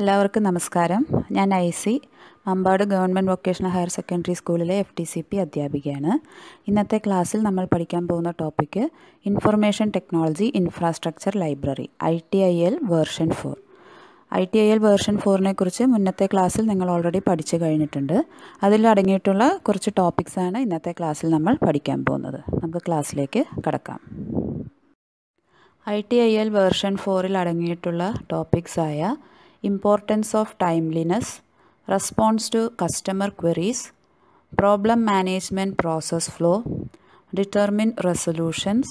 എല്ലാവർക്കും നമസ്കാരം. ഞാൻ ഐസി Mampad government vocational higher secondary സ്കൂളിലെ FTCP അധ്യാപികയാണ്. ഇന്നത്തെ ക്ലാസ്സിൽ നമ്മൾ പഠിക്കാൻ പോകുന്ന topic information technology infrastructure library ITIL version 4. ITIL version 4നെ കുറിച്ച് മുന്നത്തെ ക്ലാസ്സിൽ നിങ്ങൾ ഓൾറെഡി പഠിച്ചു കഴിഞ്ഞിട്ടുണ്ട്. അതിൽ അടങ്ങിയിട്ടുള്ള കുറച്ച് ടോപ്പിക്സാണ് ഇന്നത്തെ ക്ലാസ്സിൽ നമ്മൾ പഠിക്കാൻ പോകുന്നത്. നമുക്ക് ക്ലാസ്സിലേക്ക് കടക്കാം. ITIL വേർഷൻ 4ൽ അടങ്ങിയിട്ടുള്ള ടോപ്പിക്സായ Importance of timeliness, response to customer queries, problem management process flow, determine resolutions,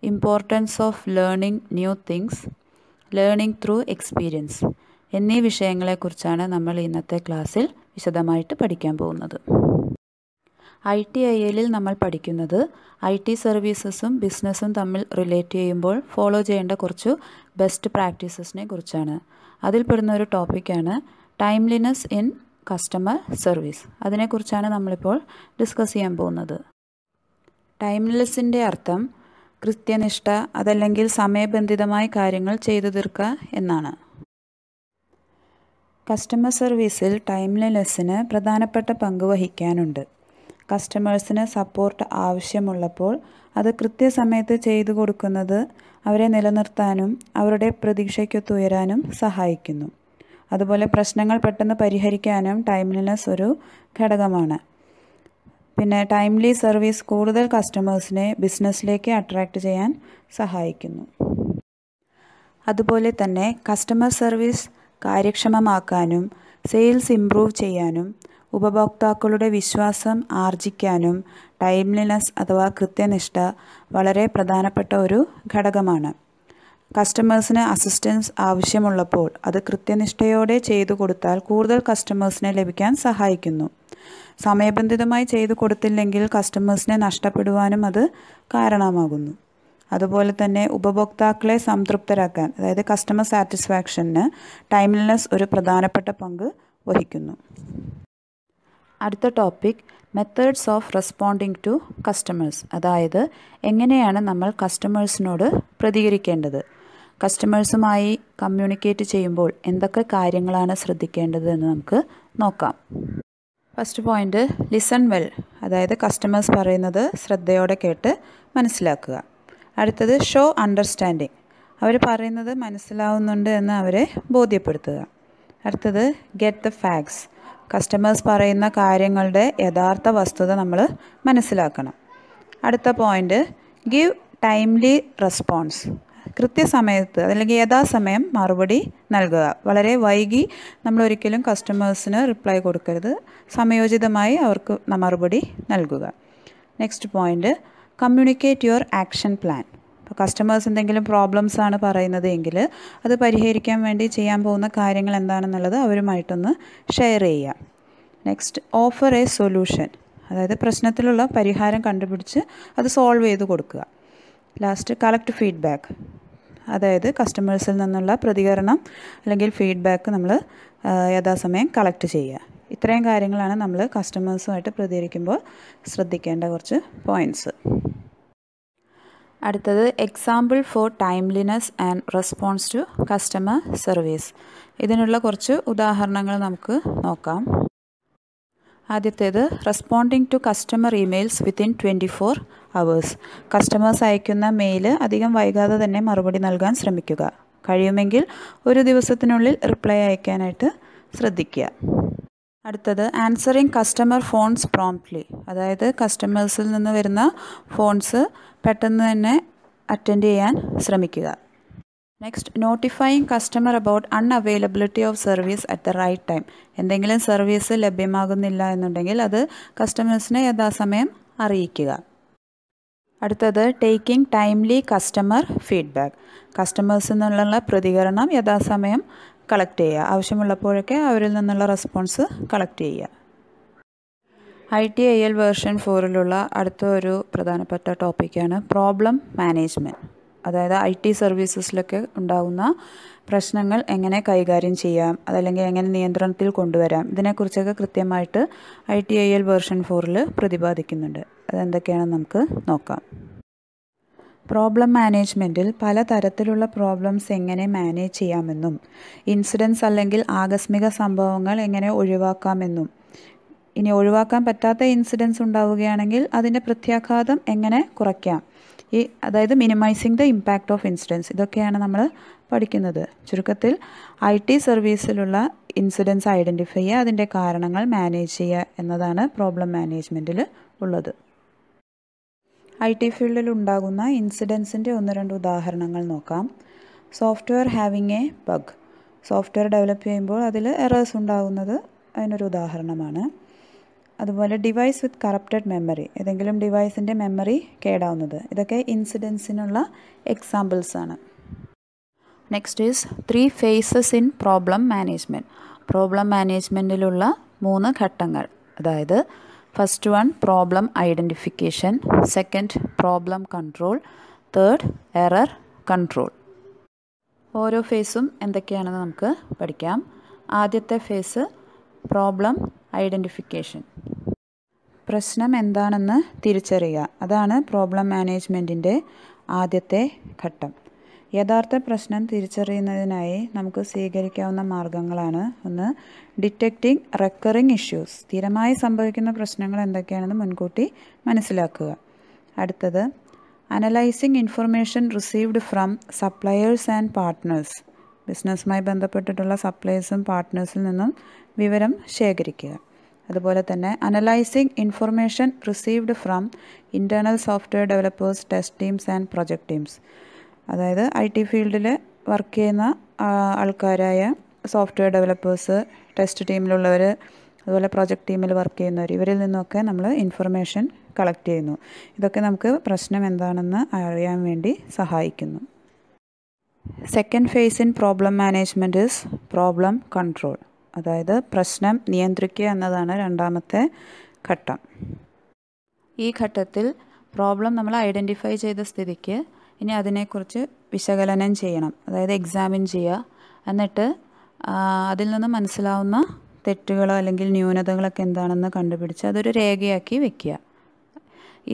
importance of learning new things, learning through experience എന്നീ വിഷയങ്ങളെക്കുറിച്ചാണ് നമ്മൾ ഇന്നത്തെ ക്ലാസ്സിൽ വിശദമായിട്ട് പഠിക്കാൻ പോകുന്നത്. ITILൽ നമ്മൾ പഠിക്കുന്നത് IT സർവീസസും ബിസിനസ്സും തമ്മിൽ റിലേറ്റ് ചെയ്യുമ്പോൾ ഫോളോ ചെയ്യേണ്ട കുറച്ച് ബെസ്റ്റ് പ്രാക്ടീസസിനെ കുറിച്ചാണ്. അതിൽപ്പെടുന്ന ഒരു ടോപ്പിക്കാണ് ടൈംലിനെസ് ഇൻ കസ്റ്റമർ സർവീസ്. അതിനെക്കുറിച്ചാണ് നമ്മളിപ്പോൾ ഡിസ്കസ് ചെയ്യാൻ പോകുന്നത്. ടൈംലിനെസ്സിൻ്റെ അർത്ഥം കൃത്യനിഷ്ഠ, അതല്ലെങ്കിൽ സമയബന്ധിതമായി കാര്യങ്ങൾ ചെയ്തു തീർക്കുക എന്നാണ്. കസ്റ്റമർ സർവീസിൽ ടൈംലിനെസ്സിന് പ്രധാനപ്പെട്ട പങ്ക് വഹിക്കാനുണ്ട്. കസ്റ്റമേഴ്സിന് സപ്പോർട്ട് ആവശ്യമുള്ളപ്പോൾ അത് കൃത്യസമയത്ത് ചെയ്തു കൊടുക്കുന്നത് അവരെ നിലനിർത്താനും അവരുടെ പ്രതീക്ഷയ്ക്കൊത്തുയരാനും സഹായിക്കുന്നു. അതുപോലെ പ്രശ്നങ്ങൾ പെട്ടെന്ന് പരിഹരിക്കാനും ടൈംലിനെസ് ഒരു ഘടകമാണ്. പിന്നെ ടൈംലി സർവീസ് കൂടുതൽ കസ്റ്റമേഴ്സിനെ ബിസിനസ്സിലേക്ക് അട്രാക്റ്റ് ചെയ്യാൻ സഹായിക്കുന്നു. അതുപോലെ തന്നെ കസ്റ്റമർ സർവീസ് കാര്യക്ഷമമാക്കാനും സെയിൽസ് ഇംപ്രൂവ് ചെയ്യാനും ഉപഭോക്താക്കളുടെ വിശ്വാസം ആർജിക്കാനും ടൈംലിനെസ് അഥവാ കൃത്യനിഷ്ഠ വളരെ പ്രധാനപ്പെട്ട ഒരു ഘടകമാണ്. കസ്റ്റമേഴ്സിന് അസിസ്റ്റൻസ് ആവശ്യമുള്ളപ്പോൾ അത് കൃത്യനിഷ്ഠയോടെ ചെയ്തു കൊടുത്താൽ കൂടുതൽ കസ്റ്റമേഴ്സിനെ ലഭിക്കാൻ സഹായിക്കുന്നു. സമയബന്ധിതമായി ചെയ്തു കൊടുത്തില്ലെങ്കിൽ കസ്റ്റമേഴ്സിനെ നഷ്ടപ്പെടുവാനും അത് കാരണമാകുന്നു. അതുപോലെ തന്നെ ഉപഭോക്താക്കളെ സംതൃപ്തരാക്കാൻ, അതായത് കസ്റ്റമർ സാറ്റിസ്ഫാക്ഷന് ടൈംലിനെസ് ഒരു പ്രധാനപ്പെട്ട പങ്ക് വഹിക്കുന്നു. അടുത്ത topic methods of responding to customers, അതായത് എങ്ങനെയാണ് നമ്മൾ കസ്റ്റമേഴ്സിനോട് പ്രതികരിക്കേണ്ടത്, കസ്റ്റമേഴ്സുമായി കമ്മ്യൂണിക്കേറ്റ് ചെയ്യുമ്പോൾ എന്തൊക്കെ കാര്യങ്ങളാണ് ശ്രദ്ധിക്കേണ്ടത് എന്ന് നമുക്ക് നോക്കാം. ഫസ്റ്റ് പോയിൻ്റ്, ലിസൺ വെൽ, അതായത് കസ്റ്റമേഴ്സ് പറയുന്നത് ശ്രദ്ധയോടെ കേട്ട് മനസ്സിലാക്കുക. അടുത്തത് ഷോ അണ്ടർസ്റ്റാൻഡിങ്, അവർ പറയുന്നത് മനസ്സിലാവുന്നുണ്ട് എന്ന് അവരെ ബോധ്യപ്പെടുത്തുക. അടുത്തത് ഗെറ്റ് ദ ഫാക്ട്സ്, കസ്റ്റമേഴ്സ് പറയുന്ന കാര്യങ്ങളുടെ യഥാർത്ഥ വസ്തുത നമ്മൾ മനസ്സിലാക്കണം. അടുത്ത പോയിൻ്റ്, ഗിവ് ടൈംലി റെസ്പോൺസ്, കൃത്യസമയത്ത് അല്ലെങ്കിൽ യഥാസമയം മറുപടി നൽകുക. വളരെ വൈകി നമ്മൾ ഒരിക്കലും കസ്റ്റമേഴ്സിന് റിപ്ലൈ കൊടുക്കരുത്, സമയോചിതമായി അവർക്ക് മറുപടി നൽകുക. Next point, communicate your action plan, ഇപ്പോൾ കസ്റ്റമേഴ്സ് എന്തെങ്കിലും പ്രോബ്ലംസ് ആണ് പറയുന്നത് എങ്കിൽ അത് പരിഹരിക്കാൻ വേണ്ടി ചെയ്യാൻ പോകുന്ന കാര്യങ്ങൾ എന്താണെന്നുള്ളത് അവരുമായിട്ടൊന്ന് ഷെയർ ചെയ്യുക. നെക്സ്റ്റ്, ഓഫർ എ സൊല്യൂഷൻ, അതായത് പ്രശ്നത്തിലുള്ള പരിഹാരം കണ്ടുപിടിച്ച് അത് സോൾവ് ചെയ്ത് കൊടുക്കുക. ലാസ്റ്റ്, കളക്ട് ഫീഡ്ബാക്ക്, അതായത് കസ്റ്റമേഴ്സിൽ നിന്നുള്ള പ്രതികരണം അല്ലെങ്കിൽ ഫീഡ്ബാക്ക് നമ്മൾ യഥാസമയം കളക്ട് ചെയ്യുക. ഇത്രയും കാര്യങ്ങളാണ് നമ്മൾ കസ്റ്റമേഴ്സുമായിട്ട് പ്രതികരിക്കുമ്പോൾ ശ്രദ്ധിക്കേണ്ട കുറച്ച് പോയിൻറ്റ്സ്. അടുത്തത് example for timeliness and response to customer service, ഇതിനുള്ള കുറച്ച് ഉദാഹരണങ്ങൾ നമുക്ക് നോക്കാം. ആദ്യത്തേത്, responding to customer emails within 24 hours, customers അയക്കുന്ന മെയിൽ അധികം വൈകാതെ തന്നെ മറുപടി നൽകാൻ ശ്രമിക്കുക. കഴിയുമെങ്കിൽ ഒരു ദിവസത്തിനുള്ളിൽ റിപ്ലൈ അയക്കാനായിട്ട് ശ്രദ്ധിക്കുക. അടുത്തത്, ആൻസറിങ് കസ്റ്റമർ ഫോൺസ് പ്രോംപ്റ്റ്ലി, അതായത് കസ്റ്റമേഴ്സിൽ നിന്ന് വരുന്ന ഫോൺസ് പെട്ടെന്ന് തന്നെ അറ്റൻഡ് ചെയ്യാൻ ശ്രമിക്കുക. Next, notifying customer about unavailability of service at the right time, എന്തെങ്കിലും സർവീസ് ലഭ്യമാകുന്നില്ല എന്നുണ്ടെങ്കിൽ അത് കസ്റ്റമേഴ്സിനെ യഥാസമയം അറിയിക്കുക. അടുത്തത്, ടേക്കിംഗ് ടൈംലി കസ്റ്റമർ ഫീഡ്ബാക്ക്, കസ്റ്റമേഴ്സിൽ നിന്നുള്ള പ്രതികരണം യഥാസമയം കളക്ട് ചെയ്യുക, ആവശ്യമുള്ളപ്പോഴൊക്കെ അവരിൽ നിന്നുള്ള റെസ്പോൺസ് കളക്ട് ചെയ്യുക. ITIL വേർഷൻ 4ലുള്ള അടുത്ത ഒരു പ്രധാനപ്പെട്ട ടോപ്പിക്കാണ് പ്രോബ്ലം മാനേജ്മെൻറ്റ്, അതായത് IT സർവീസസിലൊക്കെ ഉണ്ടാകുന്ന പ്രശ്നങ്ങൾ എങ്ങനെ കൈകാര്യം ചെയ്യാം, അതല്ലെങ്കിൽ എങ്ങനെ നിയന്ത്രണത്തിൽ കൊണ്ടുവരാം, ഇതിനെക്കുറിച്ചൊക്കെ കൃത്യമായിട്ട് ITIL വേർഷൻ 4ൽ പ്രതിപാദിക്കുന്നുണ്ട്. അതെന്തൊക്കെയാണെന്ന് നമുക്ക് നോക്കാം. പ്രോബ്ലം മാനേജ്മെൻറ്റിൽ പലതരത്തിലുള്ള പ്രോബ്ലംസ് എങ്ങനെ മാനേജ് ചെയ്യാമെന്നും ഇൻസിഡൻസ് അല്ലെങ്കിൽ ആകസ്മിക സംഭവങ്ങൾ എങ്ങനെ ഒഴിവാക്കാമെന്നും ഇനി ഒഴിവാക്കാൻ പറ്റാത്ത ഇൻസിഡൻസ് ഉണ്ടാവുകയാണെങ്കിൽ അതിൻ്റെ പ്രത്യാഘാതം എങ്ങനെ കുറയ്ക്കാം, അതായത് minimising the impact of incidence, ഇതൊക്കെയാണ് നമ്മൾ പഠിക്കുന്നത്. ചുരുക്കത്തിൽ IT സർവീസിലുള്ള ഇൻസിഡൻസ് ഐഡൻറ്റിഫൈ ചെയ്യുക, അതിൻ്റെ കാരണങ്ങൾ മാനേജ് ചെയ്യുക എന്നതാണ് പ്രോബ്ലം മാനേജ്മെൻറ്റിൽ ഉള്ളത്. IT ഫീൽഡിൽ ഉണ്ടാകുന്ന ഇൻസിഡൻസിൻ്റെ 1-2 ഉദാഹരണങ്ങൾ നോക്കാം. Software having A bug, software develop ചെയ്യുമ്പോൾ അതിൽ എറേഴ്സ് ഉണ്ടാകുന്നത് അതിനൊരു ഉദാഹരണമാണ്. അതുപോലെ ഡിവൈസ് വിത്ത് കറപ്റ്റഡ് മെമ്മറി, ഏതെങ്കിലും ഡിവൈസിൻ്റെ മെമ്മറി കേടാവുന്നത്, ഇതൊക്കെ ഇൻസിഡൻസിനുള്ള എക്സാമ്പിൾസാണ്. Next is 3 phases in problem management. Problem മാനേജ്മെൻറ്റിലുള്ള 3 ഘട്ടങ്ങൾ, അതായത് first one problem identification, second problem control, third error control. ഓരോ ഫേസും എന്തൊക്കെയാണെന്ന് നമുക്ക് പഠിക്കാം. ആദ്യത്തെ ഫേസ് പ്രോബ്ലം ഐഡൻറ്റിഫിക്കേഷൻ. പ്രശ്നം എന്താണെന്ന് തിരിച്ചറിയുക, അതാണ് പ്രോബ്ലം മാനേജ്മെൻറ്റിൻ്റെ ആദ്യത്തെ ഘട്ടം. യഥാർത്ഥ പ്രശ്നം തിരിച്ചറിയുന്നതിനായി നമുക്ക് സ്വീകരിക്കാവുന്ന മാർഗങ്ങളാണ്: ഒന്ന്, ഡിറ്റക്റ്റിംഗ് റെക്കറിംഗ് ഇഷ്യൂസ്, സ്ഥിരമായി സംഭവിക്കുന്ന പ്രശ്നങ്ങൾ എന്തൊക്കെയാണെന്ന് മുൻകൂട്ടി മനസ്സിലാക്കുക. അടുത്തത്, analysing information received from suppliers and partners, ബിസിനസ്സുമായി ബന്ധപ്പെട്ടിട്ടുള്ള സപ്ലയേഴ്സും പാർട്ട്നേഴ്സിൽ നിന്നും വിവരം ശേഖരിക്കുക. അതുപോലെ തന്നെ analysing information received from internal software developers, test teams and project teams, അതായത് IT ഫീൽഡിൽ വർക്ക് ചെയ്യുന്ന ആൾക്കാരായ സോഫ്റ്റ്വെയർ ഡെവലപ്പേഴ്സ്, ടെസ്റ്റ് ടീമിലുള്ളവർ, അതുപോലെ പ്രൊജക്ട് ടീമിൽ വർക്ക് ചെയ്യുന്നവർ, ഇവരിൽ നിന്നൊക്കെ നമ്മൾ ഇൻഫർമേഷൻ കളക്ട് ചെയ്യുന്നു. ഇതൊക്കെ നമുക്ക് പ്രശ്നം എന്താണെന്ന് അറിയാൻ വേണ്ടി സഹായിക്കുന്നു. Second phase in problem management is problem control, അതായത് പ്രശ്നം നിയന്ത്രിക്കുക എന്നതാണ് രണ്ടാമത്തെ ഘട്ടം. ഈ ഘട്ടത്തിൽ പ്രോബ്ലം നമ്മൾ ഐഡൻറ്റിഫൈ ചെയ്ത സ്ഥിതിക്ക് ഇനി അതിനെക്കുറിച്ച് വിശകലനം ചെയ്യണം, അതായത് എക്സാമിൻ ചെയ്യുക. എന്നിട്ട് അതിൽ നിന്ന് മനസ്സിലാവുന്ന തെറ്റുകളോ അല്ലെങ്കിൽ ന്യൂനതകളൊക്കെ എന്താണെന്ന് കണ്ടുപിടിച്ച് അതൊരു രേഖയാക്കി വെക്കുക.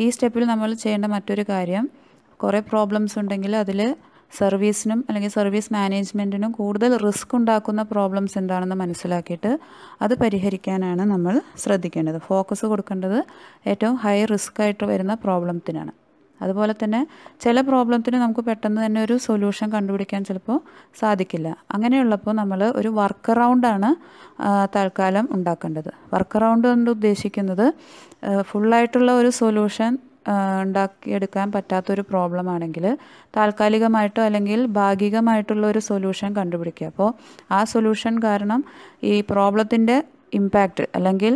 ഈ സ്റ്റെപ്പിൽ നമ്മൾ ചെയ്യേണ്ട മറ്റൊരു കാര്യം, കുറേ പ്രോബ്ലംസ് ഉണ്ടെങ്കിൽ അതിൽ സർവീസിനും അല്ലെങ്കിൽ സർവീസ് മാനേജ്മെൻറ്റിനും കൂടുതൽ റിസ്ക് ഉണ്ടാക്കുന്ന പ്രോബ്ലംസ് എന്താണെന്ന് മനസ്സിലാക്കിയിട്ട് അത് പരിഹരിക്കാനാണ് നമ്മൾ ശ്രദ്ധിക്കേണ്ടത്. ഫോക്കസ് കൊടുക്കേണ്ടത് ഏറ്റവും ഹൈ റിസ്ക് ആയിട്ട് വരുന്ന പ്രോബ്ലത്തിനാണ്. അതുപോലെ തന്നെ ചില പ്രോബ്ലത്തിന് നമുക്ക് പെട്ടെന്ന് തന്നെ ഒരു സൊല്യൂഷൻ കണ്ടുപിടിക്കാൻ ചിലപ്പോൾ സാധിക്കില്ല. അങ്ങനെയുള്ളപ്പോൾ നമ്മൾ ഒരു വർക്ക് അറൗണ്ടാണ് തൽക്കാലം ഉണ്ടാക്കേണ്ടത്. വർക്ക് അറൗണ്ട് കൊണ്ട് ഉദ്ദേശിക്കുന്നത് ഫുള്ളായിട്ടുള്ള ഒരു സൊല്യൂഷൻ ഉണ്ടാക്കിയെടുക്കാൻ പറ്റാത്തൊരു പ്രോബ്ലം ആണെങ്കിൽ താൽക്കാലികമായിട്ടോ അല്ലെങ്കിൽ ഭാഗികമായിട്ടുള്ള ഒരു സൊല്യൂഷൻ കണ്ടുപിടിക്കുക. അപ്പോൾ ആ സൊല്യൂഷൻ കാരണം ഈ പ്രോബ്ലത്തിൻ്റെ ഇമ്പാക്റ്റ് അല്ലെങ്കിൽ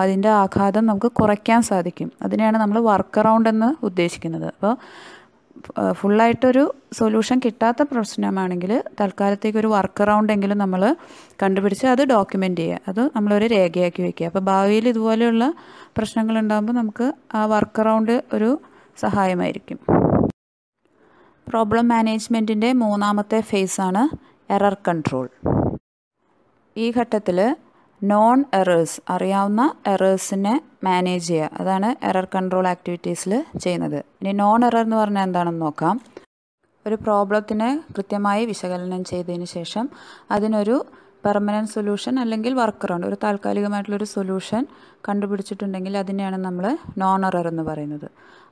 അതിൻ്റെ ആഘാതം നമുക്ക് കുറയ്ക്കാൻ സാധിക്കും. അതിനെയാണ് നമ്മൾ വർക്ക് അറൗണ്ട് എന്ന് ഉദ്ദേശിക്കുന്നത്. അപ്പോൾ ഫുള്ളായിട്ടൊരു സൊല്യൂഷൻ കിട്ടാത്ത പ്രശ്നമാണെങ്കിൽ തൽക്കാലത്തേക്കൊരു വർക്ക് അറൗണ്ട് എങ്കിലും നമ്മൾ കണ്ടുപിടിച്ച് അത് ഡോക്യുമെൻ്റ് ചെയ്യുക, അത് നമ്മളൊരു രേഖയാക്കി വയ്ക്കുക. അപ്പോൾ ഭാവിയിൽ ഇതുപോലെയുള്ള പ്രശ്നങ്ങളുണ്ടാകുമ്പോൾ നമുക്ക് ആ വർക്ക് അറൗണ്ട് ഒരു സഹായമായിരിക്കും. പ്രോബ്ലം മാനേജ്മെൻറ്റിൻ്റെ മൂന്നാമത്തെ ഫേസാണ് എറർ കൺട്രോൾ. ഈ ഘട്ടത്തിൽ നോൺ എറേഴ്സ്, അറിയാവുന്ന എറേഴ്സിനെ മാനേജ് ചെയ്യുക, അതാണ് എറർ കൺട്രോൾ ആക്ടിവിറ്റീസിൽ ചെയ്യുന്നത്. ഇനി നോൺ എറർ എന്ന് പറഞ്ഞാൽ എന്താണെന്ന് നോക്കാം. ഒരു പ്രോബ്ലത്തിനെ കൃത്യമായി വിശകലനം ചെയ്തതിന് ശേഷം അതിനൊരു പെർമനൻറ്റ് സൊല്യൂഷൻ അല്ലെങ്കിൽ വർക്ക് അറൗണ്ട്, ഒരു താൽക്കാലികമായിട്ടുള്ളൊരു സൊല്യൂഷൻ കണ്ടുപിടിച്ചിട്ടുണ്ടെങ്കിൽ അതിനെയാണ് നമ്മൾ നോൺ എറർ എന്ന് പറയുന്നത്.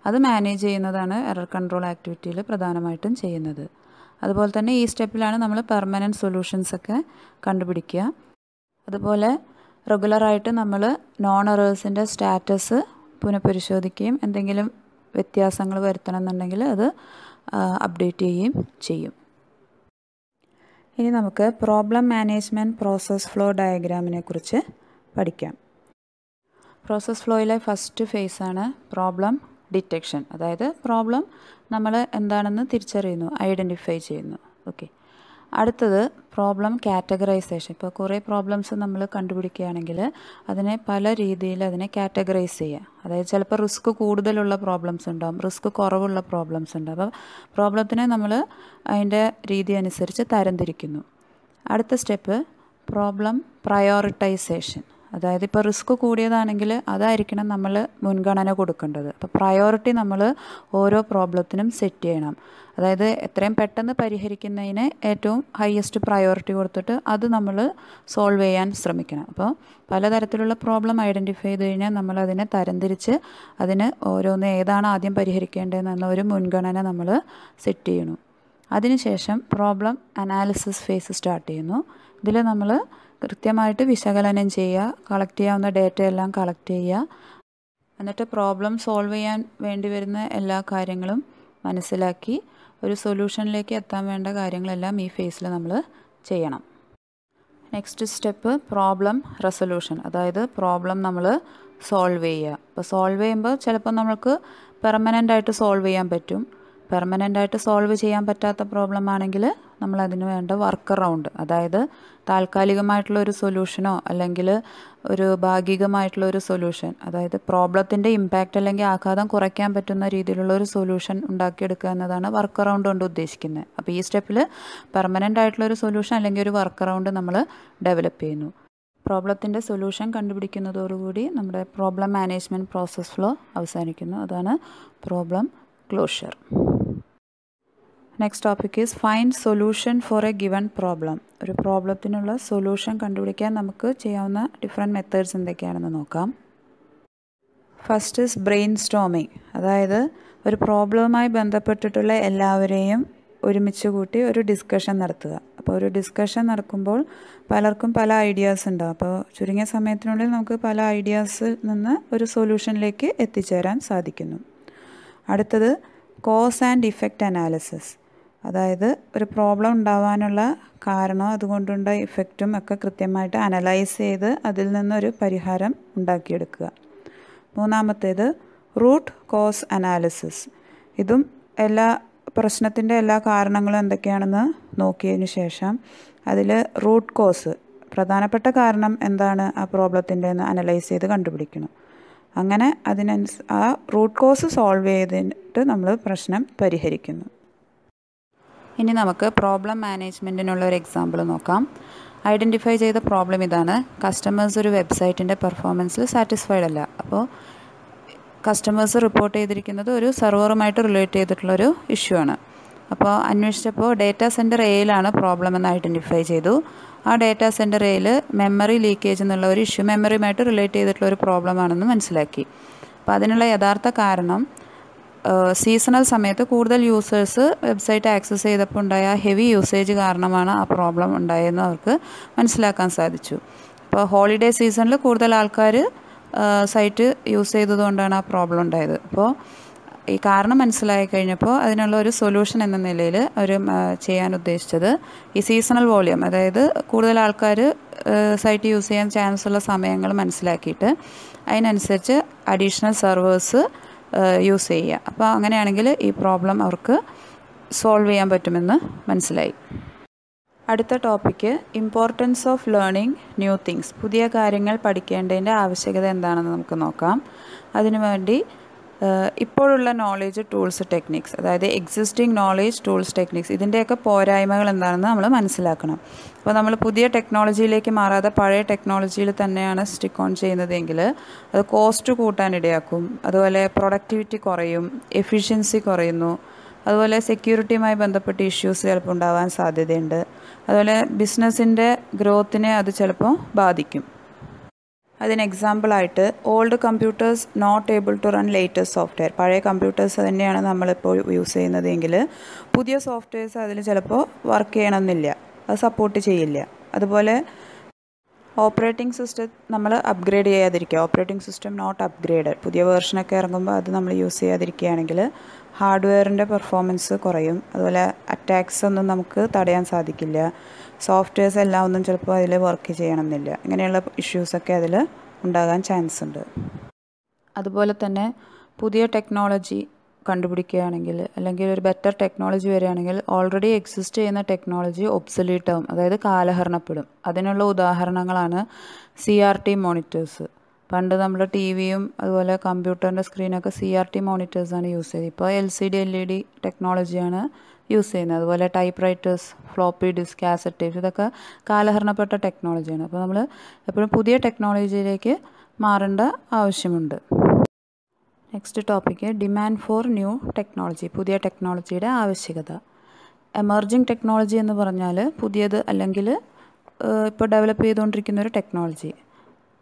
അത് മാനേജ് ചെയ്യുന്നതാണ് എറർ കൺട്രോൾ ആക്ടിവിറ്റിയിൽ പ്രധാനമായിട്ടും ചെയ്യുന്നത്. അതുപോലെ തന്നെ ഈ സ്റ്റെപ്പിലാണ് നമ്മൾ പെർമനൻറ്റ് സൊല്യൂഷൻസൊക്കെ കണ്ടുപിടിക്കുക. അതുപോലെ റെഗുലറായിട്ട് നമ്മൾ നോൺ എറേഴ്സിൻ്റെ സ്റ്റാറ്റസ് പുനഃപരിശോധിക്കുകയും എന്തെങ്കിലും വ്യത്യാസങ്ങൾ വരുത്തണം എന്നുണ്ടെങ്കിൽ അത് അപ്ഡേറ്റ് ചെയ്യുകയും ചെയ്യും. ഇനി നമുക്ക് പ്രോബ്ലം മാനേജ്മെൻറ്റ് പ്രോസസ് ഫ്ലോ ഡയഗ്രാമിനെ കുറിച്ച് പഠിക്കാം. പ്രോസസ് ഫ്ലോയിലെ ഫസ്റ്റ് ഫേസാണ് പ്രോബ്ലം ഡിറ്റക്ഷൻ, അതായത് പ്രോബ്ലം നമ്മൾ എന്താണെന്ന് തിരിച്ചറിയുന്നു, ഐഡൻറ്റിഫൈ ചെയ്യുന്നു. ഓക്കെ. അടുത്തത് പ്രോബ്ലം കാറ്റഗറൈസേഷൻ. ഇപ്പോൾ കുറേ പ്രോബ്ലംസ് നമ്മൾ കണ്ടുപിടിക്കുകയാണെങ്കിൽ അതിനെ പല രീതിയിൽ അതിനെ കാറ്റഗറൈസ് ചെയ്യുക. അതായത് ചിലപ്പോൾ റിസ്ക് കൂടുതലുള്ള പ്രോബ്ലംസ് ഉണ്ടാകും, റിസ്ക് കുറവുള്ള പ്രോബ്ലംസ് ഉണ്ടാകും. അപ്പോൾ പ്രോബ്ലത്തിനെ നമ്മൾ അതിൻ്റെ രീതി അനുസരിച്ച് തരംതിരിക്കുന്നു. അടുത്ത സ്റ്റെപ്പ് പ്രോബ്ലം പ്രയോറിറ്റൈസേഷൻ, അതായത് ഇപ്പോൾ റിസ്ക് കൂടിയതാണെങ്കിൽ അതായിരിക്കണം നമ്മൾ മുൻഗണന കൊടുക്കേണ്ടത്. അപ്പോൾ പ്രയോറിറ്റി നമ്മൾ ഓരോ പ്രോബ്ലത്തിനും സെറ്റ് ചെയ്യണം. അതായത് എത്രയും പെട്ടെന്ന് പരിഹരിക്കുന്നതിന് ഏറ്റവും ഹയസ്റ്റ് പ്രയോറിറ്റി കൊടുത്തിട്ട് അത് നമ്മൾ സോൾവ് ചെയ്യാൻ ശ്രമിക്കണം. അപ്പോൾ പലതരത്തിലുള്ള പ്രോബ്ലം ഐഡൻറ്റിഫൈ ചെയ്ത് കഴിഞ്ഞാൽ നമ്മളതിനെ തരംതിരിച്ച് അതിന് ഓരോന്ന് ഏതാണ് ആദ്യം പരിഹരിക്കേണ്ടതെന്ന ഒരു മുൻഗണന നമ്മൾ സെറ്റ് ചെയ്യണം. അതിനുശേഷം പ്രോബ്ലം അനാലിസിസ് ഫേസ് സ്റ്റാർട്ട് ചെയ്യുന്നു. ഇതിൽ നമ്മൾ കൃത്യമായിട്ട് വിശകലനം ചെയ്യുക, കളക്ട് ചെയ്യാവുന്ന ഡേറ്റ എല്ലാം കളക്ട് ചെയ്യുക, എന്നിട്ട് പ്രോബ്ലം സോൾവ് ചെയ്യാൻ വേണ്ടി വരുന്ന എല്ലാ കാര്യങ്ങളും മനസ്സിലാക്കി ഒരു സൊല്യൂഷനിലേക്ക് എത്താൻ വേണ്ട കാര്യങ്ങളെല്ലാം ഈ ഫേസിൽ നമ്മൾ ചെയ്യണം. നെക്സ്റ്റ് സ്റ്റെപ്പ് പ്രോബ്ലം റെസൊല്യൂഷൻ, അതായത് പ്രോബ്ലം നമ്മൾ സോൾവ് ചെയ്യുക. അപ്പോൾ സോൾവ് ചെയ്യുമ്പോൾ ചിലപ്പോൾ നമുക്ക് പെർമനൻ്റായിട്ട് സോൾവ് ചെയ്യാൻ പറ്റും. പെർമനൻ്റായിട്ട് സോൾവ് ചെയ്യാൻ പറ്റാത്ത പ്രോബ്ലം ആണെങ്കിൽ നമ്മളതിന് വേണ്ട വർക്ക് അറൗണ്ട്, അതായത് താൽക്കാലികമായിട്ടുള്ള ഒരു സൊല്യൂഷനോ അല്ലെങ്കിൽ ഒരു ഭാഗികമായിട്ടുള്ള ഒരു സൊല്യൂഷൻ, അതായത് പ്രോബ്ലത്തിൻ്റെ ഇമ്പാക്റ്റ് അല്ലെങ്കിൽ ആഘാതം കുറയ്ക്കാൻ പറ്റുന്ന രീതിയിലുള്ള ഒരു സൊല്യൂഷൻ ഉണ്ടാക്കിയെടുക്കുക എന്നതാണ് വർക്ക് അറൗണ്ട് കൊണ്ട് ഉദ്ദേശിക്കുന്നത്. അപ്പോൾ ഈ സ്റ്റെപ്പിൽ പെർമനൻ്റ് ആയിട്ടുള്ള ഒരു സൊല്യൂഷൻ അല്ലെങ്കിൽ ഒരു വർക്ക് അറൗണ്ട് നമ്മൾ ഡെവലപ്പ് ചെയ്യുന്നു. പ്രോബ്ലത്തിൻ്റെ സൊല്യൂഷൻ കണ്ടുപിടിക്കുന്നതോടുകൂടി നമ്മുടെ പ്രോബ്ലം മാനേജ്മെൻറ്റ് പ്രോസസ് ഫ്ലോ അവസാനിക്കുന്നു. അതാണ് problem closure. Next topic is find solution for A given problem. ഒരു പ്രോബ്ലത്തിനുള്ള സൊല്യൂഷൻ കണ്ടുപിടിക്കാൻ നമുക്ക് ചെയ്യാവുന്ന ഡിഫറെൻറ്റ് മെത്തേഡ്സ് എന്തൊക്കെയാണെന്ന് നോക്കാം. ഫസ്റ്റ് ഈസ് ബ്രെയിൻ സ്റ്റോമിങ്, അതായത് ഒരു പ്രോബ്ലവുമായി ബന്ധപ്പെട്ടിട്ടുള്ള എല്ലാവരെയും ഒരുമിച്ച് കൂട്ടി ഒരു ഡിസ്കഷൻ നടത്തുക. അപ്പോൾ ഒരു ഡിസ്കഷൻ നടക്കുമ്പോൾ പലർക്കും പല ഐഡിയാസ് ഉണ്ടാകും. അപ്പോൾ ചുരുങ്ങിയ സമയത്തിനുള്ളിൽ നമുക്ക് പല ഐഡിയാസിൽ നിന്ന് ഒരു സൊല്യൂഷനിലേക്ക് എത്തിച്ചേരാൻ സാധിക്കുന്നു. അടുത്തത് കോസ് ആൻഡ് ഇഫക്റ്റ് അനാലിസിസ്, അതായത് ഒരു പ്രോബ്ലം ഉണ്ടാവാനുള്ള കാരണം അതുകൊണ്ടുള്ള ഇഫക്റ്റും ഒക്കെ കൃത്യമായിട്ട് അനലൈസ് ചെയ്ത് അതിൽ നിന്നൊരു പരിഹാരം ഉണ്ടാക്കിയെടുക്കുക. മൂന്നാമത്തേത് റൂട്ട് കോസ് അനാലിസിസ്, ഇതും പ്രശ്നത്തിൻ്റെ എല്ലാ കാരണങ്ങളും എന്തൊക്കെയാണെന്ന് നോക്കിയതിന് ശേഷം അതിൽ റൂട്ട് കോസ്, പ്രധാനപ്പെട്ട കാരണം എന്താണ് ആ പ്രോബ്ലത്തിൻ്റെ എന്ന് അനലൈസ് ചെയ്ത് കണ്ടുപിടിക്കണം. അങ്ങനെ ആ റൂട്ട് കോസ് സോൾവ് ചെയ്തിട്ട് നമ്മൾ പ്രശ്നം പരിഹരിക്കുന്നു. ഇനി നമുക്ക് പ്രോബ്ലം മാനേജ്മെൻറ്റിനുള്ള ഒരു എക്സാമ്പിൾ നോക്കാം. ഐഡൻറ്റിഫൈ ചെയ്ത പ്രോബ്ലം ഇതാണ്. കസ്റ്റമേഴ്സ് ഒരു വെബ്സൈറ്റിൻ്റെ പെർഫോമൻസിൽ സാറ്റിസ്ഫൈഡ് അല്ല. അപ്പോൾ കസ്റ്റമേഴ്സ് റിപ്പോർട്ട് ചെയ്തിരിക്കുന്നത് ഒരു സെർവറുമായിട്ട് റിലേറ്റ് ചെയ്തിട്ടുള്ളൊരു ഇഷ്യൂ ആണ്. അപ്പോൾ അന്വേഷിച്ചപ്പോൾ ഡേറ്റാ സെൻറ്റർ എയിലാണ് പ്രോബ്ലം എന്ന് ഐഡൻറ്റിഫൈ ചെയ്തു. ആ ഡേറ്റാ സെൻറ്റർ എയിൽ മെമ്മറി ലീക്കേജ് എന്നുള്ള ഒരു ഇഷ്യൂ മെമ്മറിയുമായിട്ട് റിലേറ്റ് ചെയ്തിട്ടുള്ള ഒരു പ്രോബ്ലം ആണെന്ന് മനസ്സിലാക്കി. അപ്പോൾ അതിനുള്ള യഥാർത്ഥ കാരണം സീസണൽ സമയത്ത് കൂടുതൽ യൂസേഴ്സ് വെബ്സൈറ്റ് ആക്സസ് ചെയ്തപ്പോൾ ഉണ്ടായ ഹെവി യൂസേജ് കാരണമാണ് ആ പ്രോബ്ലം ഉണ്ടായതെന്ന് അവർക്ക് മനസ്സിലാക്കാൻ സാധിച്ചു. അപ്പോൾ ഹോളിഡേ സീസണിൽ കൂടുതൽ ആൾക്കാർ സൈറ്റ് യൂസ് ചെയ്തതുകൊണ്ടാണ് ആ പ്രോബ്ലം ഉണ്ടായത്. അപ്പോൾ ഈ കാരണം മനസ്സിലായി കഴിഞ്ഞപ്പോൾ അതിനുള്ള ഒരു സൊല്യൂഷൻ എന്ന നിലയിൽ അവർ ചെയ്യാൻ ഉദ്ദേശിച്ചത് ഈ സീസണൽ വോളിയം, അതായത് കൂടുതൽ ആൾക്കാർ സൈറ്റ് യൂസ് ചെയ്യാൻ ചാൻസ് ഉള്ള സമയങ്ങൾ മനസ്സിലാക്കിയിട്ട് അതിനനുസരിച്ച് അഡീഷണൽ സെർവേഴ്സ് യൂസ് ചെയ്യുക. അപ്പോൾ അങ്ങനെയാണെങ്കിൽ ഈ പ്രോബ്ലം അവർക്ക് സോൾവ് ചെയ്യാൻ പറ്റുമെന്ന് മനസ്സിലായി. അടുത്ത topic importance of learning new things, പുതിയ കാര്യങ്ങൾ പഠിക്കേണ്ടതിൻ്റെ ആവശ്യകത എന്താണെന്ന് നമുക്ക് നോക്കാം. അതിനുവേണ്ടി ഇപ്പോഴുള്ള നോളേജ് ടൂൾസ് ടെക്നിക്സ്, അതായത് എക്സിസ്റ്റിംഗ് നോളേജ് ടൂൾസ് ടെക്നിക്സ്, ഇതിൻ്റെയൊക്കെ പോരായ്മകൾ എന്താണെന്ന് നമ്മൾ മനസ്സിലാക്കണം. അപ്പോൾ നമ്മൾ പുതിയ ടെക്നോളജിയിലേക്ക് മാറാതെ പഴയ ടെക്നോളജിയിൽ തന്നെയാണ് സ്റ്റിക്ക് ഓൺ ചെയ്യുന്നതെങ്കിൽ അത് കോസ്റ്റ് കൂട്ടാനിടയാക്കും. അതുപോലെ പ്രൊഡക്ടിവിറ്റി കുറയും, എഫിഷ്യൻസി കുറയുന്നു. അതുപോലെ സെക്യൂരിറ്റിയുമായി ബന്ധപ്പെട്ട ഇഷ്യൂസ് ചിലപ്പോൾ ഉണ്ടാകാൻ സാധ്യതയുണ്ട്. അതുപോലെ ബിസിനസ്സിൻ്റെ ഗ്രോത്തിനെ അത് ചിലപ്പോൾ ബാധിക്കും. അതിന് എക്സാമ്പിളായിട്ട് old computers not able to run latest software, പഴയ കമ്പ്യൂട്ടേഴ്സ് തന്നെയാണ് നമ്മളിപ്പോൾ യൂസ് ചെയ്യുന്നതെങ്കിൽ പുതിയ സോഫ്റ്റ്വെയർസ് അതിൽ ചിലപ്പോൾ വർക്ക് ചെയ്യണമെന്നില്ല, അത് സപ്പോർട്ട് ചെയ്യില്ല. അതുപോലെ ഓപ്പറേറ്റിംഗ് സിസ്റ്റം നമ്മൾ അപ്ഗ്രേഡ് ചെയ്യാതിരിക്കുക, ഓപ്പറേറ്റിംഗ് സിസ്റ്റം നോട്ട് അപ്ഗ്രേഡ്, പുതിയ വേർഷനൊക്കെ ഇറങ്ങുമ്പോൾ അത് നമ്മൾ യൂസ് ചെയ്യാതിരിക്കുകയാണെങ്കിൽ ഹാർഡ്വെയറിൻ്റെ പെർഫോമൻസ് കുറയും. അതുപോലെ അറ്റാക്സ് ഒന്നും നമുക്ക് തടയാൻ സാധിക്കില്ല. സോഫ്റ്റ്വെയർസ് എല്ലാം ഒന്നും ചിലപ്പോൾ അതിൽ വർക്ക് ചെയ്യണമെന്നില്ല. ഇങ്ങനെയുള്ള ഇഷ്യൂസൊക്കെ അതിൽ ഉണ്ടാകാൻ ചാൻസ് ഉണ്ട്. അതുപോലെ തന്നെ പുതിയ ടെക്നോളജി കണ്ടുപിടിക്കുകയാണെങ്കിൽ അല്ലെങ്കിൽ ഒരു ബെറ്റർ ടെക്നോളജി വരികയാണെങ്കിൽ ഓൾറെഡി എക്സിസ്റ്റ് ചെയ്യുന്ന ടെക്നോളജി ഒബ്സൊലീറ്റ് ആവും, അതായത് കാലഹരണപ്പെടും. അതിനുള്ള ഉദാഹരണങ്ങളാണ് CRT മോണിറ്റേഴ്സ്. പണ്ട് നമ്മുടെ ടിവിയും അതുപോലെ കമ്പ്യൂട്ടറിൻ്റെ സ്ക്രീനൊക്കെ CRT മോണിറ്റേഴ്സാണ് യൂസ് ചെയ്തത്. ഇപ്പോൾ LCD LED ടെക്നോളജിയാണ് യൂസ് ചെയ്യുന്നത്. അതുപോലെ typewriters, floppy disk, cassette tape, ഇതൊക്കെ കാലഹരണപ്പെട്ട ടെക്നോളജിയാണ്. അപ്പോൾ നമ്മൾ എപ്പോഴും പുതിയ ടെക്നോളജിയിലേക്ക് മാറേണ്ട ആവശ്യമുണ്ട്. Next topic demand for new technology, പുതിയ ടെക്നോളജിയുടെ ആവശ്യകത. എമർജിങ് ടെക്നോളജി എന്ന് പറഞ്ഞാൽ പുതിയത് അല്ലെങ്കിൽ ഇപ്പോൾ ഡെവലപ്പ് ചെയ്തുകൊണ്ടിരിക്കുന്ന ഒരു ടെക്നോളജി.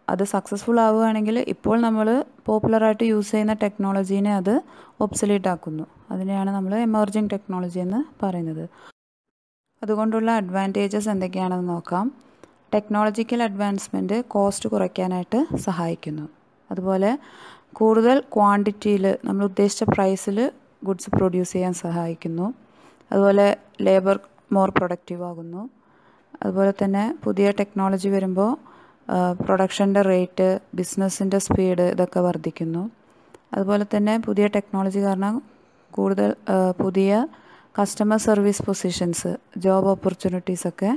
അത് സക്സസ്ഫുൾ ആവുകയാണെങ്കിൽ ഇപ്പോൾ നമ്മൾ പോപ്പുലറായിട്ട് യൂസ് ചെയ്യുന്ന ടെക്നോളജീനെ അത് ഒബ്സൊലീറ്റ് ആക്കുന്നു. അതിനെയാണ് നമ്മൾ എമർജിങ് ടെക്നോളജി എന്ന് പറയുന്നത്. അതുകൊണ്ടുള്ള അഡ്വാൻറ്റേജസ് എന്തൊക്കെയാണെന്ന് നോക്കാം. ടെക്നോളജിക്കൽ അഡ്വാൻസ്മെൻറ്റ് കോസ്റ്റ് കുറയ്ക്കാനായിട്ട് സഹായിക്കുന്നു. അതുപോലെ കൂടുതൽ ക്വാണ്ടിറ്റിയിൽ നമ്മൾ ഉദ്ദേശിച്ച പ്രൈസിൽ ഗുഡ്സ് പ്രൊഡ്യൂസ് ചെയ്യാൻ സഹായിക്കുന്നു. അതുപോലെ ലേബർ മോർ പ്രൊഡക്റ്റീവ് ആകുന്നു. അതുപോലെ തന്നെ പുതിയ ടെക്നോളജി വരുമ്പോൾ പ്രൊഡക്ഷൻ്റെ റേറ്റ്, ബിസിനസ്സിൻ്റെ സ്പീഡ് ഇതൊക്കെ വർദ്ധിക്കുന്നു. അതുപോലെ തന്നെ പുതിയ ടെക്നോളജി കാരണം കൂടുതൽ പുതിയ കസ്റ്റമർ സർവീസ് പൊസിഷൻസ്, ജോബ് ഓപ്പർച്യൂണിറ്റീസൊക്കെ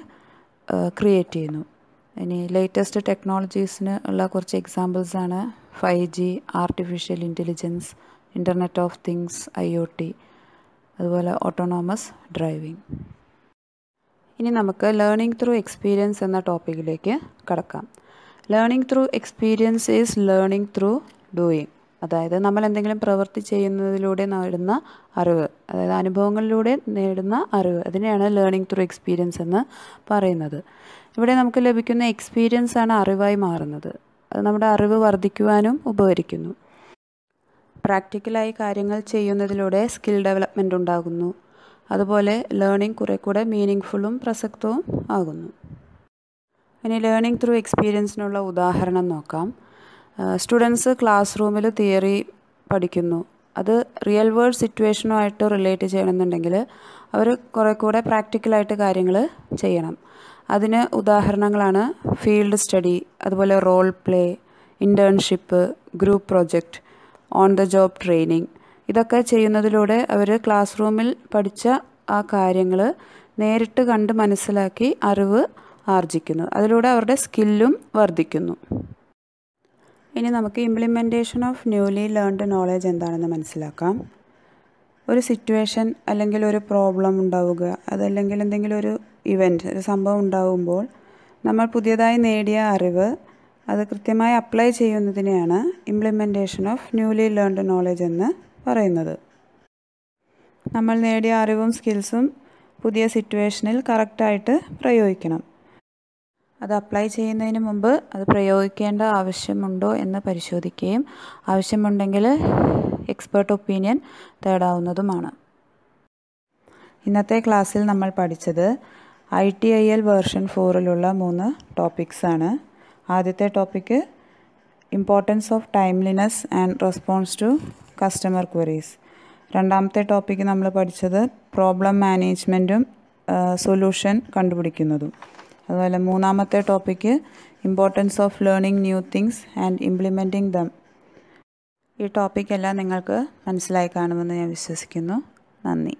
ക്രിയേറ്റ് ചെയ്യുന്നു. ഇനി ലേറ്റസ്റ്റ് ടെക്നോളജീസിന് ഉള്ള കുറച്ച് എക്സാമ്പിൾസാണ് 5G, artificial intelligence, internet of things, IoT, അതുപോലെ ഓട്ടോണോമസ് ഡ്രൈവിംഗ്. ഇനി നമുക്ക് ലേണിംഗ് ത്രൂ എക്സ്പീരിയൻസ് എന്ന ടോപ്പിക്കിലേക്ക് കടക്കാം. Learning through experience is learning through doing. അതായത് നമ്മൾ എന്തെങ്കിലും പ്രവൃത്തി ചെയ്യുന്നതിലൂടെ നേടുന്ന അറിവ്, അതായത് അനുഭവങ്ങളിലൂടെ നേടുന്ന അറിവ്, അതിനെയാണ് ലേണിംഗ് ത്രൂ എക്സ്പീരിയൻസ് എന്ന് പറയുന്നത്. ഇവിടെ നമുക്ക് ലഭിക്കുന്ന എക്സ്പീരിയൻസ് ആണ് അറിവായി മാറുന്നത്. അത് നമ്മുടെ അറിവ് വർദ്ധിക്കുവാനും ഉപകരിക്കുന്നു. പ്രാക്ടിക്കലായി കാര്യങ്ങൾ ചെയ്യുന്നതിലൂടെ സ്കിൽ ഡെവലപ്മെൻറ്റ് ഉണ്ടാകുന്നു. അതുപോലെ ലേണിംഗ് കുറെ കൂടെ മീനിങ് ഫുള്ളും പ്രസക്തവും ആകുന്നു. ഇനി ലേണിംഗ് ത്രൂ എക്സ്പീരിയൻസിനുള്ള ഉദാഹരണം നോക്കാം. സ്റ്റുഡൻസ് ക്ലാസ് റൂമിൽ തിയറി പഠിക്കുന്നു. അത് റിയൽ വേൾഡ് സിറ്റുവേഷനുമായിട്ട് റിലേറ്റ് ചെയ്യണമെന്നുണ്ടെങ്കിൽ അവർ കുറെ കൂടെ പ്രാക്ടിക്കലായിട്ട് കാര്യങ്ങൾ ചെയ്യണം. അതിന് ഉദാഹരണങ്ങളാണ് ഫീൽഡ് സ്റ്റഡി, അതുപോലെ role play, internship, group project, on the job training. ഇതൊക്കെ ചെയ്യുന്നതിലൂടെ അവർ ക്ലാസ് റൂമിൽ പഠിച്ച ആ കാര്യങ്ങൾ നേരിട്ട് കണ്ട് മനസ്സിലാക്കി അറിവ് ആർജിക്കുന്നു. അതിലൂടെ അവരുടെ സ്കില്ലും വർദ്ധിക്കുന്നു. ഇനി നമുക്ക് implementation of newly learned knowledge എന്താണെന്ന് മനസ്സിലാക്കാം. ഒരു സിറ്റുവേഷൻ അല്ലെങ്കിൽ ഒരു പ്രോബ്ലം ഉണ്ടാവുക, അതല്ലെങ്കിൽ എന്തെങ്കിലും ഒരു ഇവൻറ്റ്, ഒരു സംഭവം ഉണ്ടാകുമ്പോൾ നമ്മൾ പുതിയതായി നേടിയ അറിവ് അത് കൃത്യമായി അപ്ലൈ ചെയ്യുന്നതിനെയാണ് implementation of newly learned knowledge എന്ന് പറയുന്നത്. നമ്മൾ നേടിയ അറിവും സ്കിൽസും പുതിയ സിറ്റുവേഷനിൽ കറക്റ്റായിട്ട് പ്രയോഗിക്കണം. അത് അപ്ലൈ ചെയ്യുന്നതിന് മുമ്പ് അത് പ്രയോഗിക്കേണ്ട ആവശ്യമുണ്ടോ എന്ന് പരിശോധിക്കുകയും ആവശ്യമുണ്ടെങ്കിൽ എക്സ്പേർട്ട് ഒപ്പീനിയൻ തേടാവുന്നതുമാണ്. ഇന്നത്തെ ക്ലാസ്സിൽ നമ്മൾ പഠിച്ചത് ITIL വേർഷൻ 4-ലുള്ള 3 ടോപ്പിക്സാണ്. ആദ്യത്തെ topic importance of timeliness and response to customer queries. രണ്ടാമത്തെ ടോപ്പിക്ക് നമ്മൾ പഠിച്ചത് പ്രോബ്ലം മാനേജ്മെൻറ്റും സൊല്യൂഷൻ കണ്ടുപിടിക്കുന്നതും. അതുപോലെ മൂന്നാമത്തെ topic importance of learning new things and implementing them. ഈ ടോപ്പിക്കെല്ലാം നിങ്ങൾക്ക് മനസ്സിലായി കാണുമെന്ന് ഞാൻ വിശ്വസിക്കുന്നു. നന്ദി.